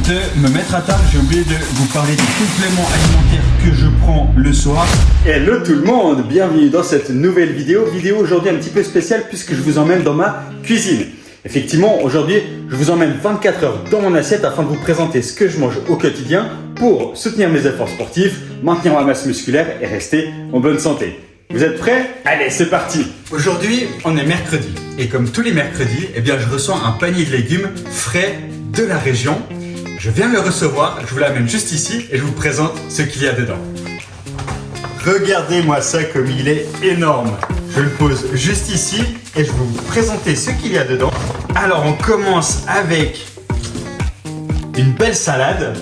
de me mettre à table, j'ai oublié de vous parler des compléments alimentaires que je prends le soir. Hello tout le monde, bienvenue dans cette nouvelle vidéo. Vidéo aujourd'hui un petit peu spéciale puisque je vous emmène dans ma cuisine. Effectivement, aujourd'hui, je vous emmène 24 heures dans mon assiette afin de vous présenter ce que je mange au quotidien pour soutenir mes efforts sportifs, maintenir ma masse musculaire et rester en bonne santé. Vous êtes prêts? Allez, c'est parti! Aujourd'hui, on est mercredi. Et comme tous les mercredis, je reçois un panier de légumes frais de la région. Je viens le recevoir, je vous l'amène juste ici et je vous présente ce qu'il y a dedans. Regardez-moi ça comme il est énorme. Je le pose juste ici et je vais vous présenter ce qu'il y a dedans. Alors on commence avec une belle salade.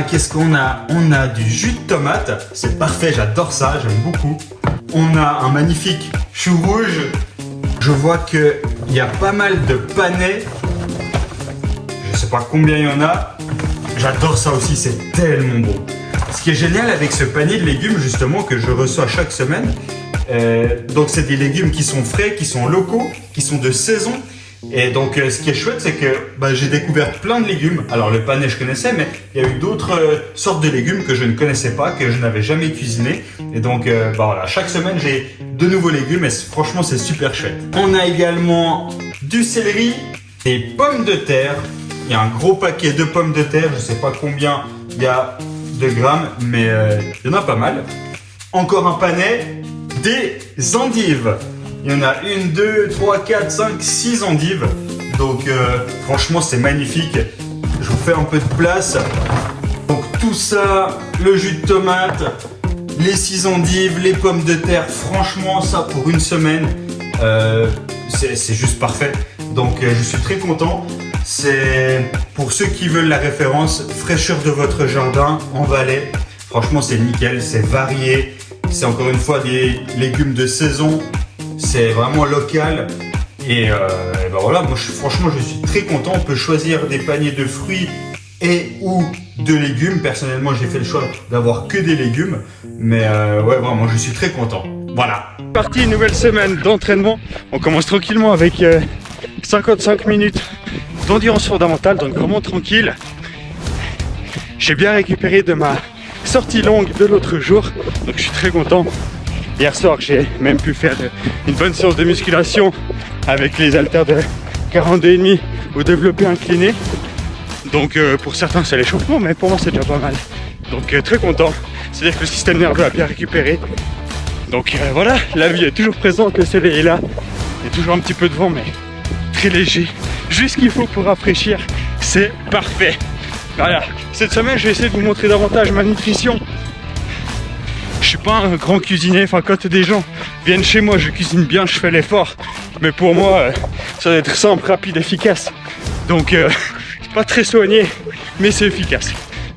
Qu'est-ce qu'on a? On a du jus de tomate, c'est parfait, j'adore ça, j'aime beaucoup. On a un magnifique chou rouge. Je vois qu'il y a pas mal de panais. Je sais pas combien il y en a. J'adore ça aussi, c'est tellement bon. Ce qui est génial avec ce panier de légumes justement que je reçois chaque semaine, donc c'est des légumes qui sont frais, qui sont locaux, qui sont de saison. Et donc ce qui est chouette, c'est que j'ai découvert plein de légumes. Alors le panais je connaissais, mais il y a eu d'autres sortes de légumes que je ne connaissais pas, que je n'avais jamais cuisiné. Et donc voilà, chaque semaine j'ai de nouveaux légumes et franchement c'est super chouette. On a également du céleri, des pommes de terre. Il y a un gros paquet de pommes de terre, je ne sais pas combien il y a de grammes, mais il y en a pas mal. Encore un panais, des endives. Il y en a 1, 2, 3, 4, 5, 6 endives. Donc franchement c'est magnifique. Je vous fais un peu de place. Donc tout ça, le jus de tomate, les 6 endives, les pommes de terre. Franchement ça pour une semaine, c'est juste parfait. Donc je suis très content. C'est pour ceux qui veulent la référence, fraîcheur de votre jardin en Valais. Franchement c'est nickel, c'est varié. C'est encore une fois des légumes de saison. C'est vraiment local et voilà, moi franchement je suis très content. On peut choisir des paniers de fruits et ou de légumes. Personnellement j'ai fait le choix d'avoir que des légumes, mais ouais vraiment je suis très content. Voilà. Parti, nouvelle semaine d'entraînement. On commence tranquillement avec 55 minutes d'endurance fondamentale, donc vraiment tranquille. J'ai bien récupéré de ma sortie longue de l'autre jour, donc je suis très content. Hier soir, j'ai même pu faire une bonne séance de musculation avec les haltères de 42,5 ou développé incliné. Donc pour certains c'est l'échauffement, mais pour moi c'est déjà pas mal. Donc très content, c'est-à-dire que le système nerveux a bien récupéré. Donc voilà, la vie est toujours présente, le soleil est là, il y a toujours un petit peu de vent, mais très léger. Juste ce qu'il faut pour rafraîchir, c'est parfait. Voilà, cette semaine je vais essayer de vous montrer davantage ma nutrition. Je suis pas un grand cuisinier, enfin quand des gens viennent chez moi, je cuisine bien, je fais l'effort. Mais pour moi, ça doit être simple, rapide, efficace. Donc c'est pas très soigné, mais c'est efficace.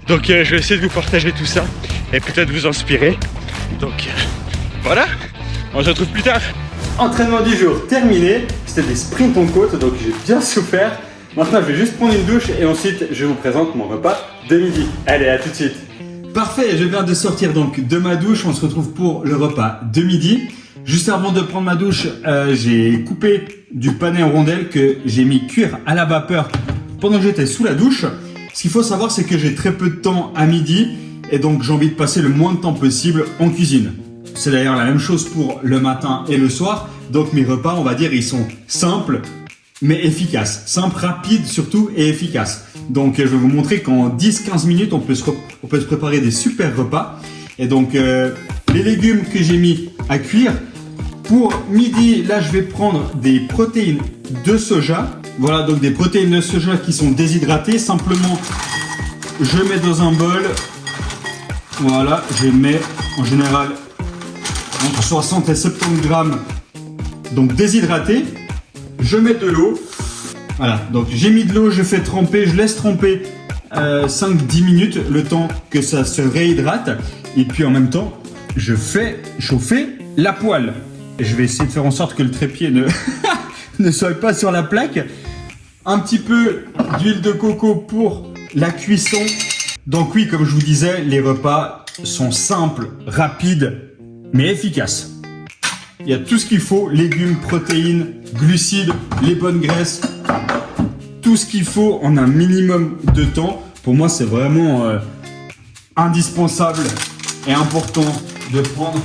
Donc je vais essayer de vous partager tout ça et peut-être vous inspirer. Donc voilà, on se retrouve plus tard. Entraînement du jour terminé, c'était des sprints en côte, donc j'ai bien souffert. Maintenant je vais juste prendre une douche et ensuite je vous présente mon repas de midi. Allez, à tout de suite. Parfait, je viens de sortir donc de ma douche, on se retrouve pour le repas de midi. Juste avant de prendre ma douche, j'ai coupé du panais en rondelles que j'ai mis cuire à la vapeur pendant que j'étais sous la douche. Ce qu'il faut savoir, c'est que j'ai très peu de temps à midi et donc j'ai envie de passer le moins de temps possible en cuisine. C'est d'ailleurs la même chose pour le matin et le soir. Donc mes repas, on va dire, ils sont simples mais efficaces. Simples, rapides surtout et efficaces. Donc je vais vous montrer qu'en 10-15 minutes, on peut se préparer des super repas. Et donc les légumes que j'ai mis à cuire. Pour midi, là je vais prendre des protéines de soja. Voilà, donc des protéines de soja qui sont déshydratées. Simplement, je mets dans un bol. Voilà, je mets en général entre 60 et 70 grammes. Donc déshydraté. Je mets de l'eau. Voilà, donc j'ai mis de l'eau, je fais tremper, je laisse tremper 5-10 minutes, le temps que ça se réhydrate. Et puis en même temps, je fais chauffer la poêle. Et je vais essayer de faire en sorte que le trépied ne soit pas sur la plaque. Un petit peu d'huile de coco pour la cuisson. Donc oui, comme je vous disais, les repas sont simples, rapides, mais efficaces. Il y a tout ce qu'il faut, légumes, protéines, glucides, les bonnes graisses. tout ce qu'il faut en un minimum de temps. Pour moi, c'est vraiment indispensable et important de prendre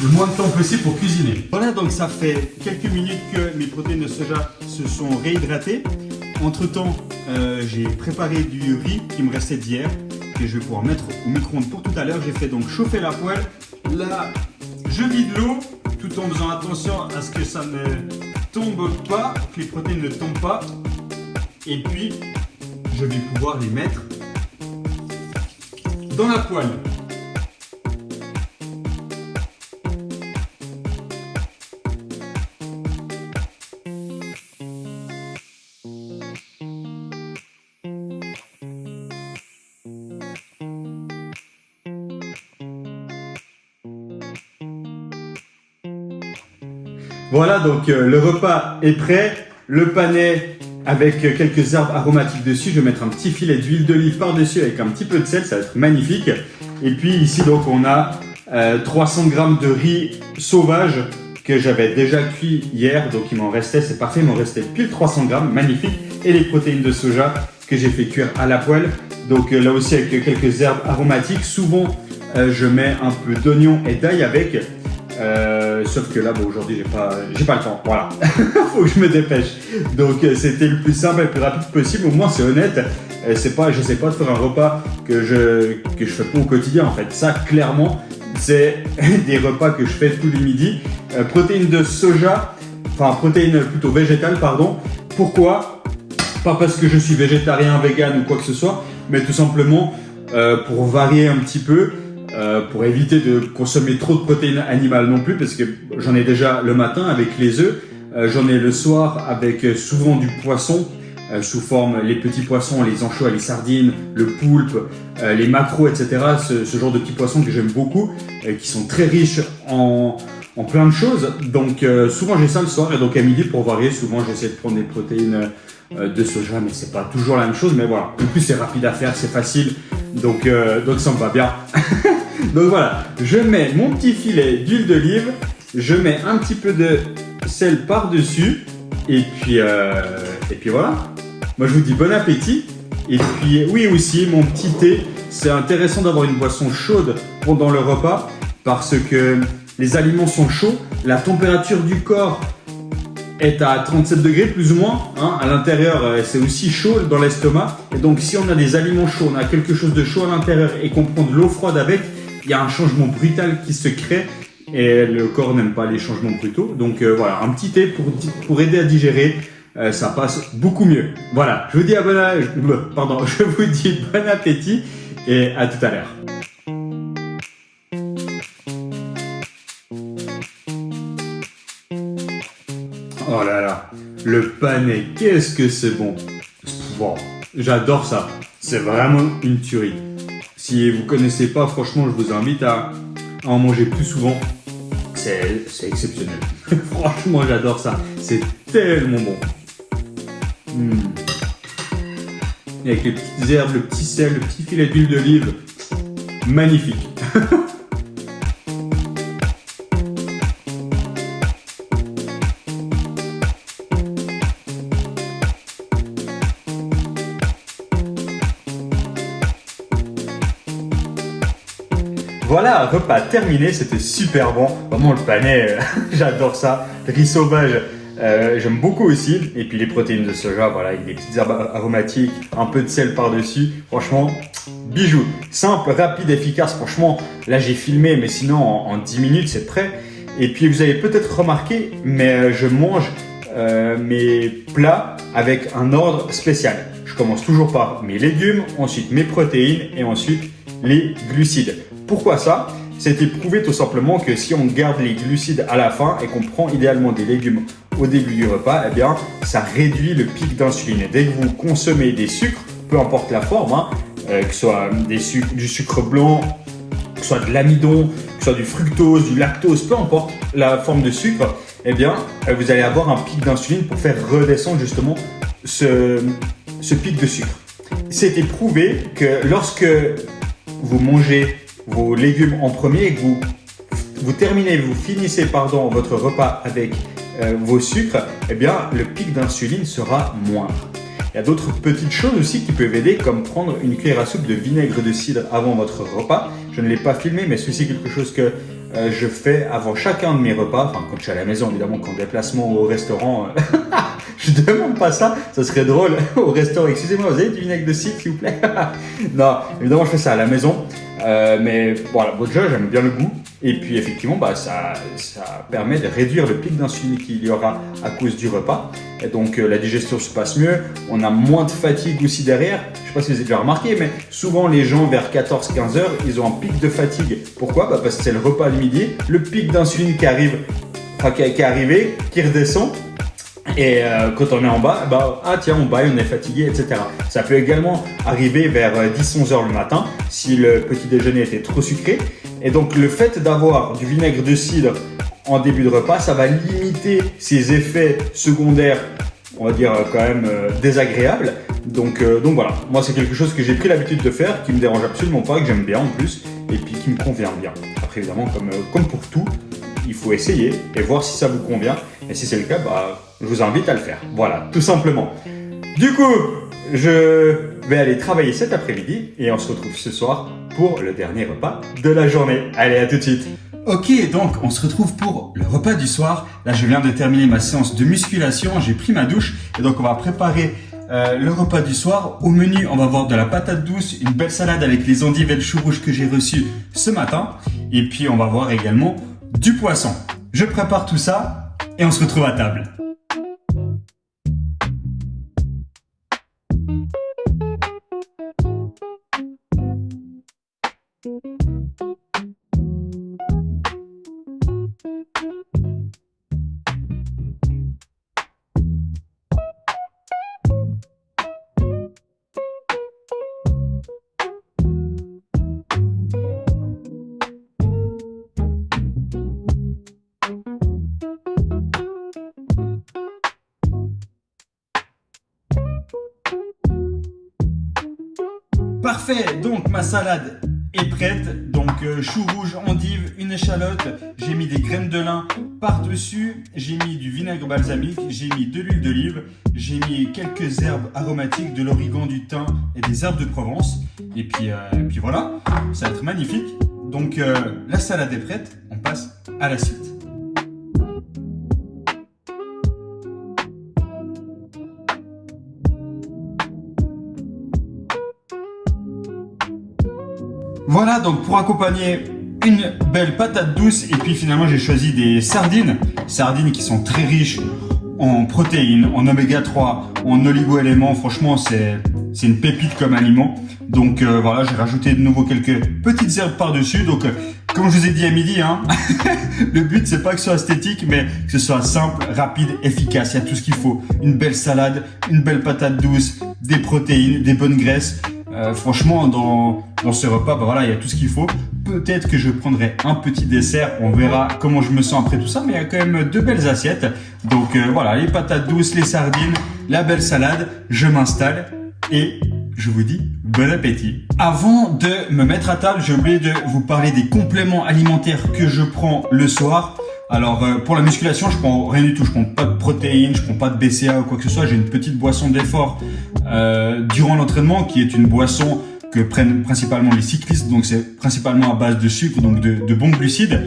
le moins de temps possible pour cuisiner. Voilà, donc ça fait quelques minutes que mes protéines de soja se sont réhydratées. Entre temps, j'ai préparé du riz qui me restait d'hier, que je vais pouvoir mettre au micro-ondes pour tout à l'heure. J'ai fait donc chauffer la poêle. Là, je vide l'eau, tout en faisant attention à ce que ça ne tombe pas, que les protéines ne tombent pas. Et puis, je vais pouvoir les mettre dans la poêle. Voilà, donc le repas est prêt, le panais avec quelques herbes aromatiques dessus. Je vais mettre un petit filet d'huile d'olive par-dessus avec un petit peu de sel, ça va être magnifique. Et puis ici, donc, on a 300 g de riz sauvage que j'avais déjà cuit hier. Donc il m'en restait, c'est parfait, il m'en restait pile 300 g, magnifique. Et les protéines de soja que j'ai fait cuire à la poêle. Donc là aussi avec quelques herbes aromatiques. Souvent, je mets un peu d'oignon et d'ail avec. Sauf que là, bon, aujourd'hui, j'ai pas le temps. Voilà, faut que je me dépêche. Donc, c'était le plus simple et le plus rapide possible. Au moins, c'est honnête. J'essaie pas de faire un repas que je fais pas au quotidien. En fait, ça, clairement, c'est des repas que je fais tous les midis. Protéines de soja, enfin protéines plutôt végétales, pardon. Pourquoi? Pas parce que je suis végétarien, vegan ou quoi que ce soit, mais tout simplement pour varier un petit peu. Pour éviter de consommer trop de protéines animales non plus, parce que j'en ai déjà le matin avec les œufs, j'en ai le soir avec souvent du poisson, sous forme les petits poissons, les anchois, les sardines, le poulpe, les maquereaux, etc. Ce genre de petits poissons que j'aime beaucoup, qui sont très riches en plein de choses. Donc souvent j'ai ça le soir, et donc à midi pour varier, souvent j'essaie de prendre des protéines de soja, mais c'est pas toujours la même chose, mais voilà. En plus c'est rapide à faire, c'est facile, donc ça me va bien. Donc voilà, je mets mon petit filet d'huile d'olive, je mets un petit peu de sel par-dessus, et puis voilà. Moi je vous dis bon appétit. Et puis oui aussi, mon petit thé, c'est intéressant d'avoir une boisson chaude pendant le repas, parce que les aliments sont chauds, la température du corps est à 37 degrés plus ou moins, hein. À l'intérieur c'est aussi chaud dans l'estomac, et donc si on a des aliments chauds, on a quelque chose de chaud à l'intérieur et qu'on prend de l'eau froide avec, il y a un changement brutal qui se crée et le corps n'aime pas les changements brutaux. Donc voilà, un petit thé pour aider à digérer, ça passe beaucoup mieux. Voilà, je vous dis je vous dis bon appétit et à tout à l'heure. Oh là là, le panais, qu'est-ce que c'est bon. Bon, j'adore ça, c'est vraiment une tuerie. Si vous connaissez pas, franchement, je vous invite à en manger plus souvent. C'est exceptionnel. Franchement, j'adore ça. C'est tellement bon. Et avec les petites herbes, le petit sel, le petit filet d'huile d'olive. Magnifique. Voilà, repas terminé, c'était super bon. Vraiment le panais, j'adore ça. Le riz sauvage, j'aime beaucoup aussi. Et puis les protéines de soja, voilà, avec des petites herbes aromatiques, un peu de sel par-dessus. Franchement, bijou. Simple, rapide, efficace. Franchement, là j'ai filmé, mais sinon en 10 minutes c'est prêt. Et puis vous avez peut-être remarqué, mais je mange mes plats avec un ordre spécial. Je commence toujours par mes légumes, ensuite mes protéines et ensuite les glucides. Pourquoi ça? C'est prouvé tout simplement que si on garde les glucides à la fin et qu'on prend idéalement des légumes au début du repas, eh bien, ça réduit le pic d'insuline. Dès que vous consommez des sucres, peu importe la forme, hein, que ce soit du sucre blanc, que ce soit de l'amidon, que ce soit du fructose, du lactose, peu importe la forme de sucre, eh bien, vous allez avoir un pic d'insuline pour faire redescendre justement ce pic de sucre. C'est prouvé que lorsque vous mangez vos légumes en premier et que vous finissez votre repas avec vos sucres, eh bien le pic d'insuline sera moindre. Il y a d'autres petites choses aussi qui peuvent aider, comme prendre une cuillère à soupe de vinaigre de cidre avant votre repas. Je ne l'ai pas filmé, mais ceci est quelque chose que je fais avant chacun de mes repas. Enfin, quand je suis à la maison, évidemment, qu'en déplacement ou au restaurant, je ne demande pas ça. Ça serait drôle au restaurant. Excusez-moi, vous avez du vinaigre de cidre, s'il vous plaît? Non, évidemment, je fais ça à la maison. Mais voilà, déjà, j'aime bien le goût. Et puis, effectivement, ça permet de réduire le pic d'insuline qu'il y aura à cause du repas. Et donc, la digestion se passe mieux. On a moins de fatigue aussi derrière. Je ne sais pas si vous avez déjà remarqué, mais souvent, les gens, vers 14-15 heures, ils ont un pic de fatigue. Pourquoi? Parce que c'est le repas du midi, le pic d'insuline qui arrive, qui est arrivé, qui redescend. Et quand on est en bas, tiens, on baille, on est fatigué, etc. Ça peut également arriver vers 10-11 heures le matin si le petit déjeuner était trop sucré. Et donc, le fait d'avoir du vinaigre de cidre en début de repas, ça va limiter ces effets secondaires, on va dire quand même désagréables. Donc voilà, moi c'est quelque chose que j'ai pris l'habitude de faire, qui me dérange absolument pas, que j'aime bien en plus, et puis qui me convient bien. Après évidemment, comme pour tout, il faut essayer et voir si ça vous convient. Et si c'est le cas, je vous invite à le faire. Voilà, tout simplement. Du coup, je vais aller travailler cet après-midi et on se retrouve ce soir pour le dernier repas de la journée. Allez, à tout de suite. Ok, donc on se retrouve pour le repas du soir. Là, je viens de terminer ma séance de musculation, j'ai pris ma douche et donc on va préparer le repas du soir. Au menu, on va avoir de la patate douce, une belle salade avec les endives et le chou rouge que j'ai reçu ce matin. Et puis, on va avoir également du poisson. Je prépare tout ça et on se retrouve à table. Parfait, donc ma salade est prête. Donc chou rouge, endive, une échalote, j'ai mis des graines de lin par-dessus, j'ai mis du vinaigre balsamique, j'ai mis de l'huile d'olive, j'ai mis quelques herbes aromatiques, de l'origan, du thym et des herbes de Provence. Et puis voilà, ça va être magnifique. Donc la salade est prête, on passe à la suite. Voilà, donc pour accompagner une belle patate douce et puis finalement j'ai choisi des sardines qui sont très riches en protéines, en oméga 3, en oligo-éléments. Franchement, c'est une pépite comme aliment. Donc voilà, j'ai rajouté de nouveau quelques petites herbes par-dessus. Donc comme je vous ai dit à midi, le but c'est pas que ce soit esthétique, mais que ce soit simple, rapide, efficace. Il y a tout ce qu'il faut. Une belle salade, une belle patate douce, des protéines, des bonnes graisses. Franchement, dans ce repas, voilà, il y a tout ce qu'il faut. Peut-être que je prendrai un petit dessert. On verra comment je me sens après tout ça. Mais il y a quand même deux belles assiettes. Donc voilà, les patates douces, les sardines, la belle salade. Je m'installe et je vous dis bon appétit. Avant de me mettre à table, j'ai oublié de vous parler des compléments alimentaires que je prends le soir. Alors pour la musculation, je prends rien du tout. Je prends pas de protéines, je prends pas de BCA ou quoi que ce soit. J'ai une petite boisson d'effort durant l'entraînement qui est une boisson que prennent principalement les cyclistes. Donc c'est principalement à base de sucre, donc de bons glucides.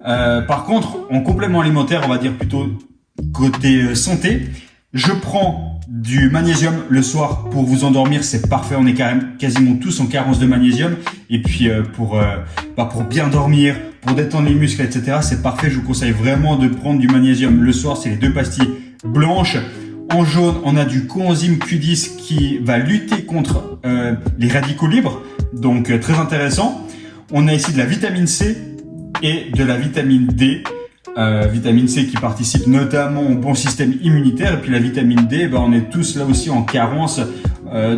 Par contre, en complément alimentaire, on va dire plutôt côté santé, je prends du magnésium le soir pour vous endormir. C'est parfait. On est quasiment tous en carence de magnésium. Et puis pour bien dormir, pour détendre les muscles, etc. C'est parfait. Je vous conseille vraiment de prendre du magnésium le soir. C'est les 2 pastilles blanches. En jaune, on a du coenzyme Q10 qui va lutter contre les radicaux libres. Donc très intéressant. On a ici de la vitamine C et de la vitamine D. Vitamine C qui participe notamment au bon système immunitaire. Et puis la vitamine D, on est tous là aussi en carence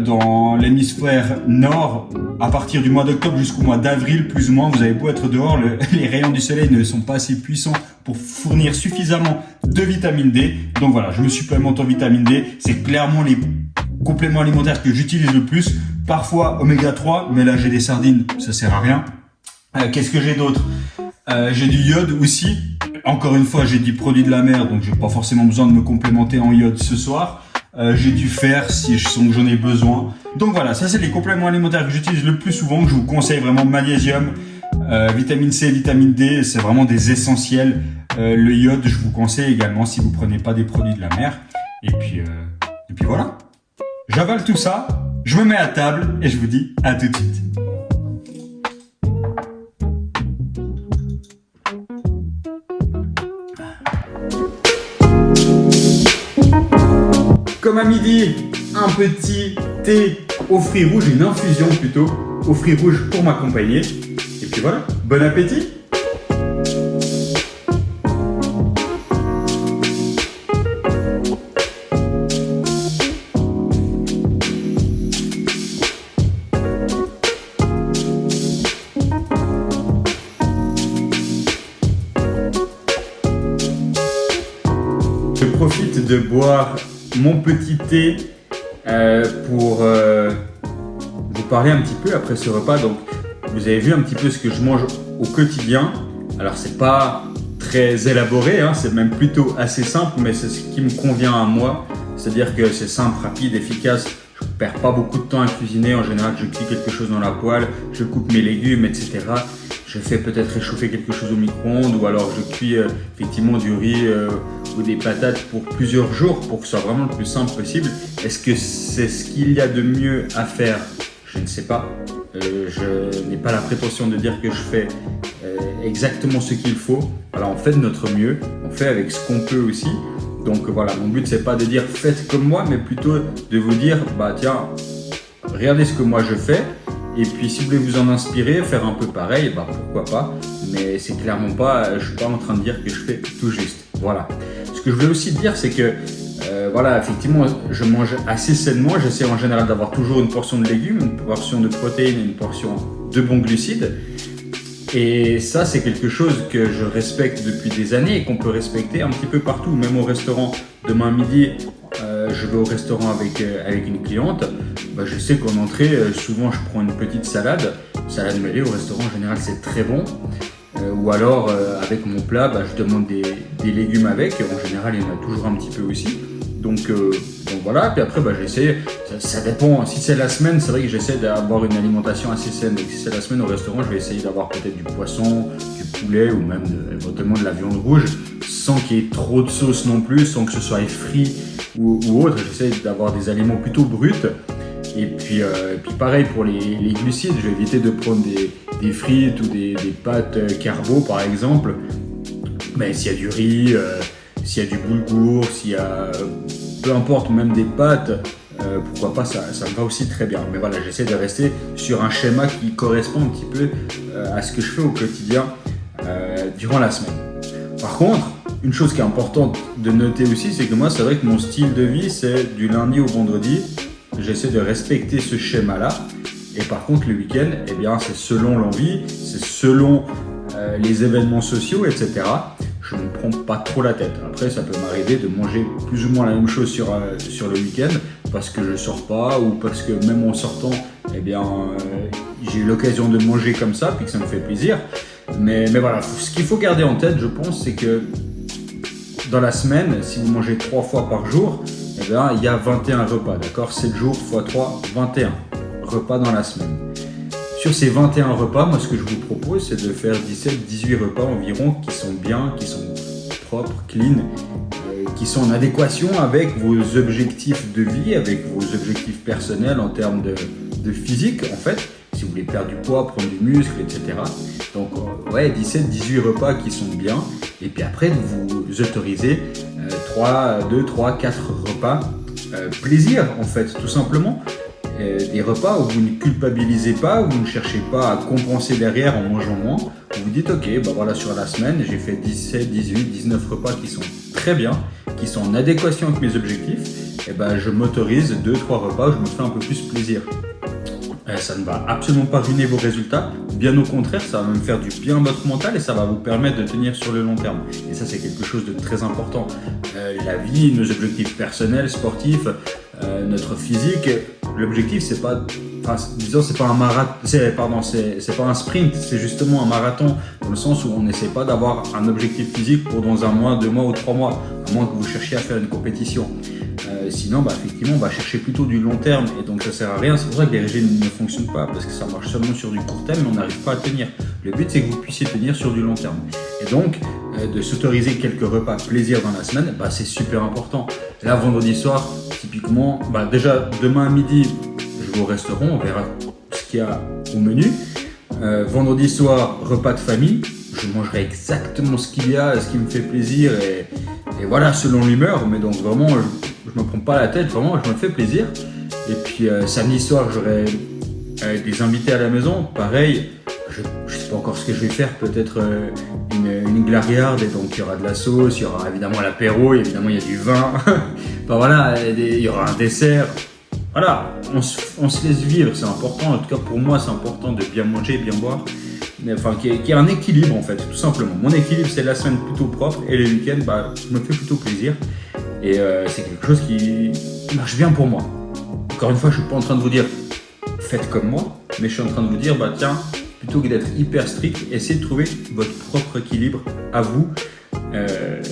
dans l'hémisphère nord. À partir du mois d'octobre jusqu'au mois d'avril, plus ou moins, vous avez beau être dehors, les rayons du soleil ne sont pas assez puissants pour fournir suffisamment de vitamine D. Donc voilà, je me supplémente en vitamine D. C'est clairement les compléments alimentaires que j'utilise le plus. Parfois oméga 3, mais là j'ai des sardines, ça sert à rien. Qu'est-ce que j'ai d'autre? J'ai du iode aussi. Encore une fois, j'ai des produits de la mer, donc j'ai pas forcément besoin de me complémenter en iode ce soir. j'ai du fer si je sens que j'en ai besoin. Donc voilà, ça c'est les compléments alimentaires que j'utilise le plus souvent, que je vous conseille vraiment: magnésium, vitamine C, vitamine D, c'est vraiment des essentiels. Le iode, je vous conseille également si vous prenez pas des produits de la mer. Et puis voilà. J'avale tout ça, je me mets à table et je vous dis à tout de suite. Comme à midi, un petit thé aux fruits rouges, une infusion plutôt aux fruits rouges pour m'accompagner. Et puis voilà, bon appétit! Je profite de boire mon petit thé pour vous parler un petit peu après ce repas. Donc, vous avez vu un petit peu ce que je mange au quotidien. Alors, c'est pas très élaboré, hein, c'est même plutôt assez simple, mais c'est ce qui me convient à moi. C'est-à-dire que c'est simple, rapide, efficace. Je ne perds pas beaucoup de temps à cuisiner. En général, je cuis quelque chose dans la poêle, je coupe mes légumes, etc. Je fais peut-être réchauffer quelque chose au micro-ondes, ou alors je cuis effectivement du riz ou des patates pour plusieurs jours pour que ce soit vraiment le plus simple possible. Est-ce que c'est ce qu'il y a de mieux à faire? Je ne sais pas. Je n'ai pas la prétention de dire que je fais exactement ce qu'il faut. Alors on fait de notre mieux, on fait avec ce qu'on peut aussi. Donc voilà, mon but c'est pas de dire faites comme moi, mais plutôt de vous dire bah tiens, regardez ce que moi je fais. Et puis si vous voulez vous en inspirer, faire un peu pareil, bah pourquoi pas. Mais c'est clairement pas, je suis pas en train de dire que je fais tout juste. Voilà. Ce que je voulais aussi dire, c'est que voilà, effectivement, je mange assez sainement. J'essaie en général d'avoir toujours une portion de légumes, une portion de protéines et une portion de bons glucides. Et ça, c'est quelque chose que je respecte depuis des années et qu'on peut respecter un petit peu partout, même au restaurant. Demain midi, je vais au restaurant avec une cliente. Bah, je sais qu'en entrée, souvent, je prends une petite salade. Salade mêlée au restaurant, en général, c'est très bon. Ou alors, avec mon plat, bah, je demande des légumes avec. En général, il y en a toujours un petit peu aussi. Donc voilà, puis après j'essaie, ça dépend, si c'est la semaine, c'est vrai que j'essaie d'avoir une alimentation assez saine. Donc si c'est la semaine au restaurant, je vais essayer d'avoir peut-être du poisson, du poulet ou même éventuellement de la viande rouge, sans qu'il y ait trop de sauce non plus, sans que ce soit frit ou autre. J'essaie d'avoir des aliments plutôt bruts. Et puis pareil pour les glucides, je vais éviter de prendre des frites ou des pâtes carbo par exemple. Mais s'il y a du riz, s'il y a du boulgour, s'il y a peu importe, même des pâtes, pourquoi pas, ça me va aussi très bien. Mais voilà, j'essaie de rester sur un schéma qui correspond un petit peu à ce que je fais au quotidien durant la semaine. Par contre, une chose qui est importante de noter aussi, c'est que moi, c'est vrai que mon style de vie, c'est du lundi au vendredi. J'essaie de respecter ce schéma-là. Et par contre, le week-end, eh bien, c'est selon l'envie, c'est selon les événements sociaux, etc. Je ne me prends pas trop la tête. Après, ça peut m'arriver de manger plus ou moins la même chose sur le week-end parce que je sors pas ou parce que même en sortant, eh bien, j'ai eu l'occasion de manger comme ça puis que ça me fait plaisir. Mais voilà, ce qu'il faut garder en tête, je pense, c'est que dans la semaine, si vous mangez 3 fois par jour, eh bien, il y a 21 repas, d'accord? 7 jours x 3, 21 repas dans la semaine. Sur ces 21 repas, moi ce que je vous propose, c'est de faire 17-18 repas environ qui sont bien, qui sont propres, clean, qui sont en adéquation avec vos objectifs de vie, avec vos objectifs personnels en termes de physique en fait. Si vous voulez perdre du poids, prendre du muscle, etc. Donc ouais, 17-18 repas qui sont bien. Et puis après, vous autorisez 2, 3, 4 repas plaisir en fait, tout simplement. Des repas où vous ne culpabilisez pas, où vous ne cherchez pas à compenser derrière en mangeant moins. Vous vous dites ok, bah voilà, sur la semaine, j'ai fait 17, 18, 19 repas qui sont très bien, qui sont en adéquation avec mes objectifs. Et ben je m'autorise 2-3 repas où je me fais un peu plus plaisir. Ça ne va absolument pas ruiner vos résultats, bien au contraire, ça va même faire du bien à votre mental et ça va vous permettre de tenir sur le long terme. Et ça, c'est quelque chose de très important. La vie, nos objectifs personnels, sportifs, notre physique, l'objectif, c'est pas, disons, c'est pas un marathon, c'est pas un sprint, c'est justement un marathon dans le sens où on n'essaie pas d'avoir un objectif physique pour dans 1 mois, 2 mois ou 3 mois, à moins que vous cherchiez à faire une compétition. Sinon, effectivement, on va chercher plutôt du long terme et donc ça sert à rien. C'est pour ça que les régimes ne fonctionnent pas parce que ça marche seulement sur du court terme mais on n'arrive pas à tenir. Le but, c'est que vous puissiez tenir sur du long terme. Et donc, de s'autoriser quelques repas plaisir dans la semaine, c'est super important. Là, vendredi soir, typiquement, déjà demain à midi, je vais au restaurant, on verra ce qu'il y a au menu. Vendredi soir, repas de famille. Je mangerai exactement ce qu'il y a, ce qui me fait plaisir et voilà, selon l'humeur. Mais donc vraiment, je me prends pas la tête, vraiment, je me fais plaisir. Et puis samedi soir, j'aurai des invités à la maison. Pareil, je sais pas encore ce que je vais faire, peut-être une glariarde. Et donc il y aura de la sauce, il y aura évidemment l'apéro, évidemment il y a du vin. Voilà, il y aura un dessert. Voilà, on se laisse vivre, c'est important. En tout cas pour moi, c'est important de bien manger, bien boire. Enfin, qu'il y ait un équilibre en fait, tout simplement. Mon équilibre, c'est la semaine plutôt propre et les week-ends, je me fais plutôt plaisir. Et c'est quelque chose qui marche bien pour moi. Encore une fois, je suis pas en train de vous dire faites comme moi, mais je suis en train de vous dire tiens, plutôt que d'être hyper strict, essayez de trouver votre propre équilibre à vous.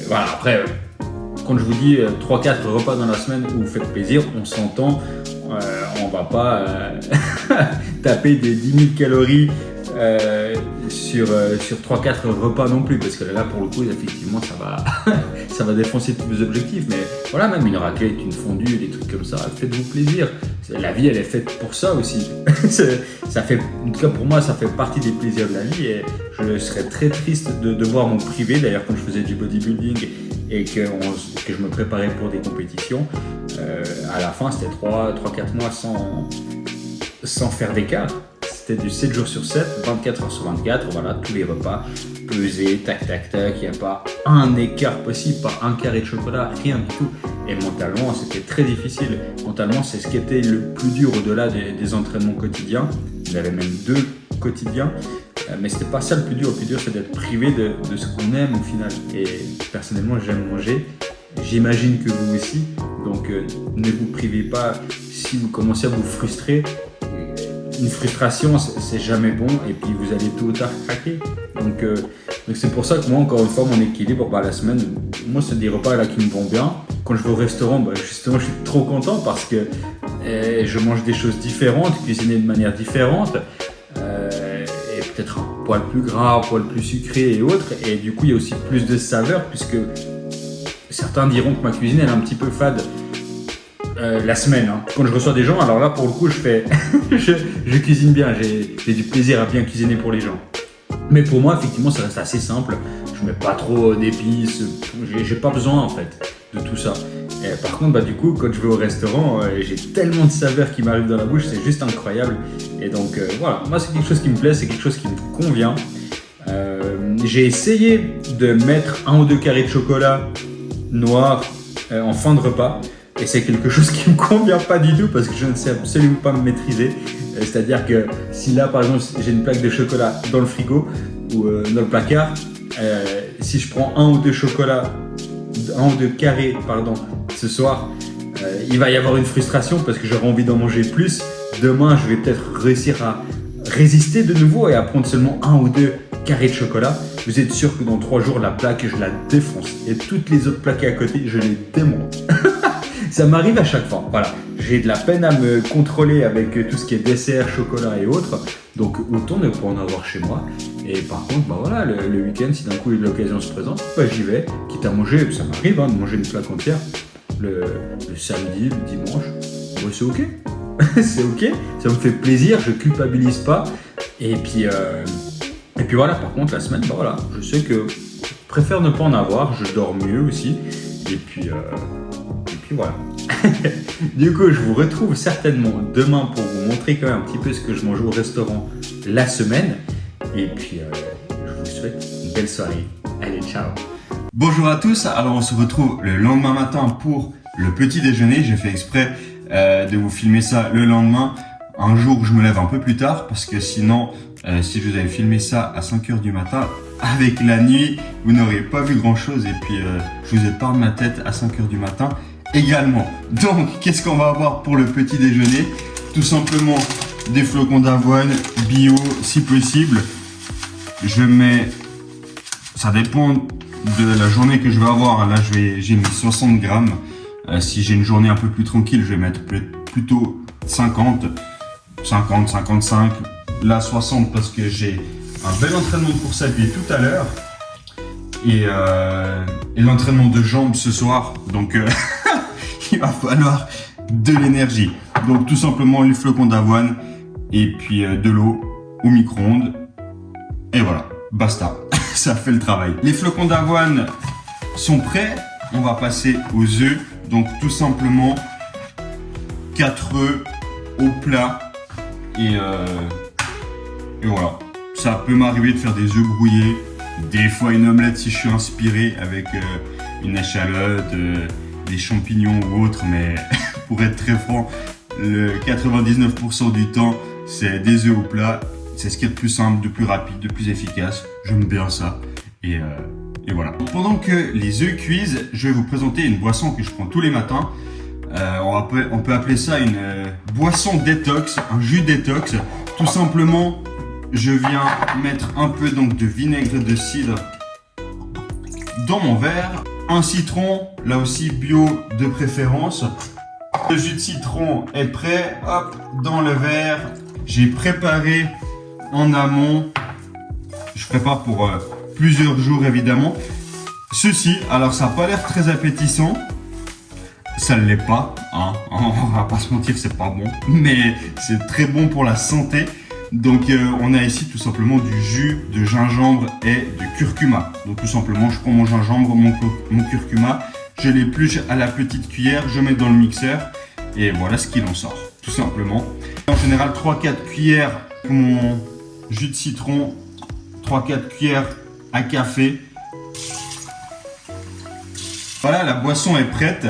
Voilà, après, quand je vous dis 3-4 repas dans la semaine où vous faites plaisir, on s'entend, on va pas taper des 10 000 calories sur 3-4 repas non plus, parce que là pour le coup effectivement ça va défoncer tous vos objectifs. Mais voilà, même une raclette, une fondue, des trucs comme ça, faites-vous plaisir. La vie elle est faite pour ça aussi. Ça fait, en tout cas pour moi, ça fait partie des plaisirs de la vie et je serais très triste de devoir m'en priver. D'ailleurs quand je faisais du bodybuilding et que je me préparais pour des compétitions, à la fin c'était 3-4 mois sans faire d'écart. C'était du 7 jours sur 7, 24 heures sur 24, voilà, tous les repas, pesés, tac, tac, tac, il n'y a pas un écart possible, pas un carré de chocolat, rien du tout. Et mentalement, c'était très difficile. Mentalement, c'est ce qui était le plus dur au-delà des entraînements quotidiens. J'avais même 2 quotidiens, mais c'était pas ça le plus dur. Le plus dur, c'est d'être privé de ce qu'on aime au final. Et personnellement, j'aime manger. J'imagine que vous aussi. Donc, ne vous privez pas si vous commencez à vous frustrer. Une frustration, c'est jamais bon et puis vous allez tôt ou tard craquer. Donc c'est pour ça que moi, encore une fois, mon équilibre, la semaine, moi c'est des repas là qui me vont bien. Quand je vais au restaurant, justement, je suis trop content parce que je mange des choses différentes, cuisinées de manière différente, et peut-être un poil plus gras, un poil plus sucré et autres. Et du coup, il y a aussi plus de saveur puisque certains diront que ma cuisine elle est un petit peu fade. La semaine, quand je reçois des gens, alors là pour le coup je cuisine bien, j'ai du plaisir à bien cuisiner pour les gens. Mais pour moi effectivement ça reste assez simple, je mets pas trop d'épices, j'ai pas besoin en fait de tout ça. Et par contre du coup quand je vais au restaurant, j'ai tellement de saveurs qui m'arrivent dans la bouche, c'est juste incroyable. Et donc voilà, moi c'est quelque chose qui me plaît, c'est quelque chose qui me convient. J'ai essayé de mettre 1 ou 2 carrés de chocolat noir en fin de repas. Et c'est quelque chose qui me convient pas du tout parce que je ne sais absolument pas me maîtriser. C'est-à-dire que si là par exemple j'ai une plaque de chocolat dans le frigo ou dans le placard, si je prends 1 ou 2 chocolats, 1 ou 2 carrés ce soir, il va y avoir une frustration parce que j'aurai envie d'en manger plus. Demain je vais peut-être réussir à résister de nouveau et à prendre seulement 1 ou 2 carrés de chocolat. Vous êtes sûr que dans 3 jours la plaque je la défonce et toutes les autres plaques à côté je les démonte. Ça m'arrive à chaque fois, voilà. J'ai de la peine à me contrôler avec tout ce qui est dessert, chocolat et autres. Donc autant ne pas en avoir chez moi. Et par contre, voilà, le week-end, si d'un coup l'occasion se présente, j'y vais. Quitte à manger, ça m'arrive de manger une plaque entière. Le samedi, le dimanche, c'est ok. C'est ok, ça me fait plaisir, je culpabilise pas. Et puis voilà, par contre la semaine, je sais que je préfère ne pas en avoir, je dors mieux aussi. Et puis voilà. Du coup, je vous retrouve certainement demain pour vous montrer quand même un petit peu ce que je mange au restaurant la semaine. Et puis, je vous souhaite une belle soirée. Allez, ciao. Bonjour à tous. Alors, on se retrouve le lendemain matin pour le petit déjeuner. J'ai fait exprès de vous filmer ça le lendemain. Un jour où je me lève un peu plus tard parce que sinon, si je vous avais filmé ça à 5h du matin, avec la nuit, vous n'auriez pas vu grand chose. Et puis, je vous épargne ma tête à 5h du matin. Également. Donc, qu'est-ce qu'on va avoir pour le petit déjeuner? Tout simplement des flocons d'avoine bio si possible. Je mets, ça dépend de la journée que je vais avoir. Là, j'ai mis 60 grammes Si j'ai une journée un peu plus tranquille, je vais mettre plutôt 50, 55, là 60 parce que j'ai un bel entraînement de course à pied tout à l'heure et l'entraînement de jambes ce soir. Donc il va falloir de l'énergie. Donc tout simplement les flocons d'avoine et puis de l'eau au micro-ondes. Et voilà, basta, ça fait le travail. Les flocons d'avoine sont prêts, on va passer aux œufs. Donc tout simplement 4 œufs au plat et voilà. Ça peut m'arriver de faire des œufs brouillés, des fois une omelette si je suis inspiré avec une échalote, des champignons ou autre, mais pour être très franc, le 99% du temps c'est des œufs au plat. C'est ce qui est de plus simple, de plus rapide, de plus efficace. J'aime bien ça. Et voilà. Pendant que les œufs cuisent, je vais vous présenter une boisson que je prends tous les matins. On peut appeler ça une boisson détox, un jus détox. Tout simplement, je viens mettre un peu donc de vinaigre de cidre dans mon verre. Un citron, là aussi bio de préférence. Le jus de citron est prêt. Hop, dans le verre. J'ai préparé en amont. Je prépare pour plusieurs jours évidemment. Ceci, alors ça n'a pas l'air très appétissant. Ça ne l'est pas, hein. On va pas se mentir, c'est pas bon. Mais c'est très bon pour la santé. Donc on a ici tout simplement du jus de gingembre et de curcuma. Donc tout simplement, je prends mon gingembre, mon curcuma, je l'épluche à la petite cuillère, je mets dans le mixeur et voilà ce qu'il en sort, tout simplement. En général, 3-4 cuillères pour mon jus de citron, 3-4 cuillères à café. Voilà, la boisson est prête.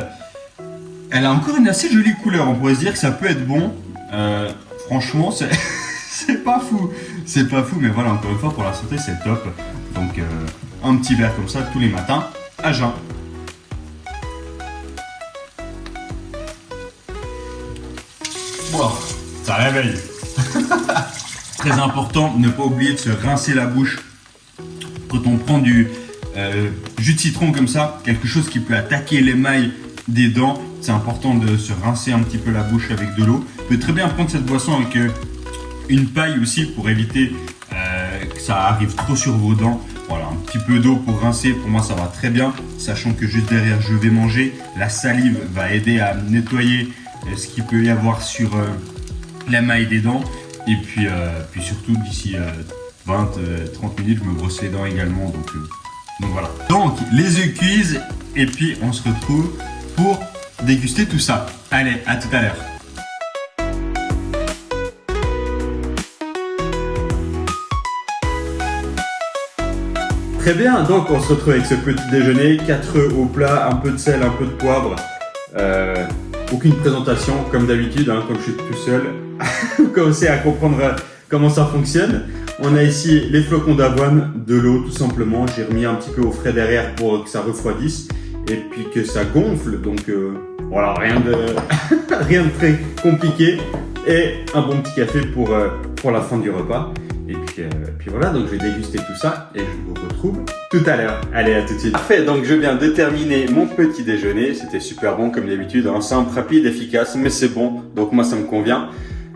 Elle a encore une assez jolie couleur, on pourrait se dire que ça peut être bon. Franchement, c'est pas fou. C'est pas fou, mais voilà, encore une fois, pour la santé, c'est top. Donc, un petit verre comme ça tous les matins, à jeun. Bon, ça réveille. Très important, ne pas oublier de se rincer la bouche quand on prend du jus de citron comme ça, quelque chose qui peut attaquer l'émail des dents. C'est important de se rincer un petit peu la bouche avec de l'eau. Vous pouvez très bien prendre cette boisson avec une paille aussi pour éviter que ça arrive trop sur vos dents. Voilà, un petit peu d'eau pour rincer, pour moi ça va très bien, sachant que juste derrière je vais manger. La salive va aider à nettoyer ce qu'il peut y avoir sur l'émail des dents. Et puis surtout d'ici 20-30 minutes, je me brosse les dents également. Donc voilà. Donc les œufs cuisent et puis on se retrouve pour déguster tout ça. Allez, à tout à l'heure. Très bien, donc on se retrouve avec ce petit déjeuner, 4 œufs au plat, un peu de sel, un peu de poivre. Aucune présentation comme d'habitude, hein, comme je suis tout seul. Vous commencez à comprendre comment ça fonctionne. On a ici les flocons d'avoine, de l'eau tout simplement. J'ai remis un petit peu au frais derrière pour que ça refroidisse et puis que ça gonfle. Donc voilà, rien de très compliqué. Et un bon petit café pour la fin du repas. Et puis voilà, donc je vais déguster tout ça et je vous retrouve tout à l'heure. Allez, à tout de suite. Parfait, donc je viens de terminer mon petit déjeuner. C'était super bon comme d'habitude, hein. Simple, rapide, efficace, mais c'est bon. Donc moi, ça me convient.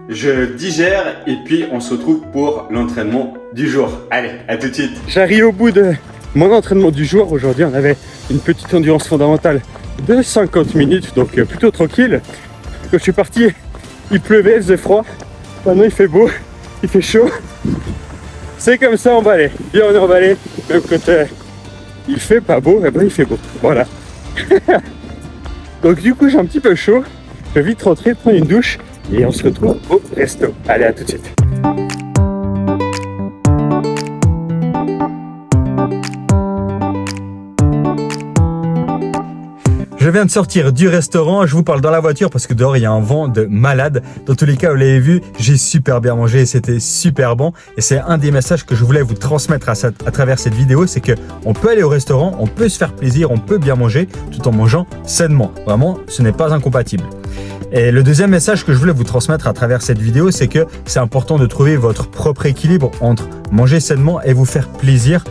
Je digère et puis on se retrouve pour l'entraînement du jour. Allez, à tout de suite. J'arrive au bout de mon entraînement du jour. Aujourd'hui, on avait une petite endurance fondamentale de 50 minutes, donc plutôt tranquille. Quand je suis parti, il pleuvait, il faisait froid. Maintenant, il fait beau, il fait chaud. C'est comme ça, emballé. Bien, on est emballé. Même quand il fait pas beau, eh ben, il fait beau. Voilà. Donc du coup, j'ai un petit peu chaud. Je vais vite rentrer, prendre une douche et on se retrouve au resto. Allez, à tout de suite. Je viens de sortir du restaurant, je vous parle dans la voiture parce que dehors il y a un vent de malade. Dans tous les cas, vous l'avez vu, j'ai super bien mangé et c'était super bon. Et c'est un des messages que je voulais vous transmettre à travers cette vidéo, c'est que on peut aller au restaurant, on peut se faire plaisir, on peut bien manger tout en mangeant sainement. Vraiment, ce n'est pas incompatible. Et le deuxième message que je voulais vous transmettre à travers cette vidéo, c'est que c'est important de trouver votre propre équilibre entre manger sainement et vous faire plaisir.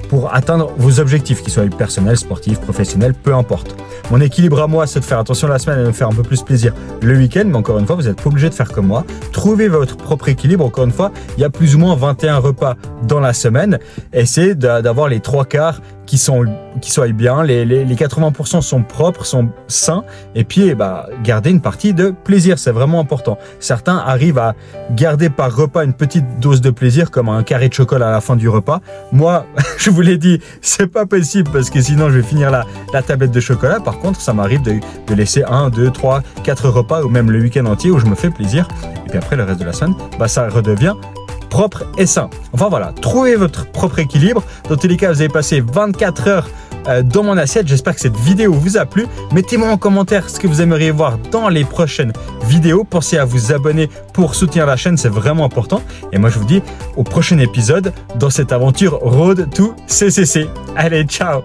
pour atteindre vos objectifs, qu'ils soient personnels, sportifs, professionnels, peu importe. Mon équilibre à moi, c'est de faire attention la semaine et de me faire un peu plus plaisir le week-end, mais encore une fois, vous n'êtes pas obligé de faire comme moi. Trouvez votre propre équilibre. Encore une fois, il y a plus ou moins 21 repas dans la semaine. Essayez d'avoir les 3/4 qui soient bien, les 80% sont propres, sont sains, et puis gardez une partie de plaisir, c'est vraiment important. Certains arrivent à garder par repas une petite dose de plaisir, comme un carré de chocolat à la fin du repas. Moi, je vous l'ai dit, c'est pas possible, parce que sinon je vais finir la tablette de chocolat. Par contre, ça m'arrive de laisser 1, 2, 3, 4 repas, ou même le week-end entier où je me fais plaisir, et puis après le reste de la semaine, ça redevient propre et sain. Enfin voilà, trouvez votre propre équilibre. Dans tous les cas, vous avez passé 24 heures dans mon assiette. J'espère que cette vidéo vous a plu. Mettez-moi en commentaire ce que vous aimeriez voir dans les prochaines vidéos. Pensez à vous abonner pour soutenir la chaîne, c'est vraiment important. Et moi, je vous dis au prochain épisode dans cette aventure Road to CCC. Allez, ciao!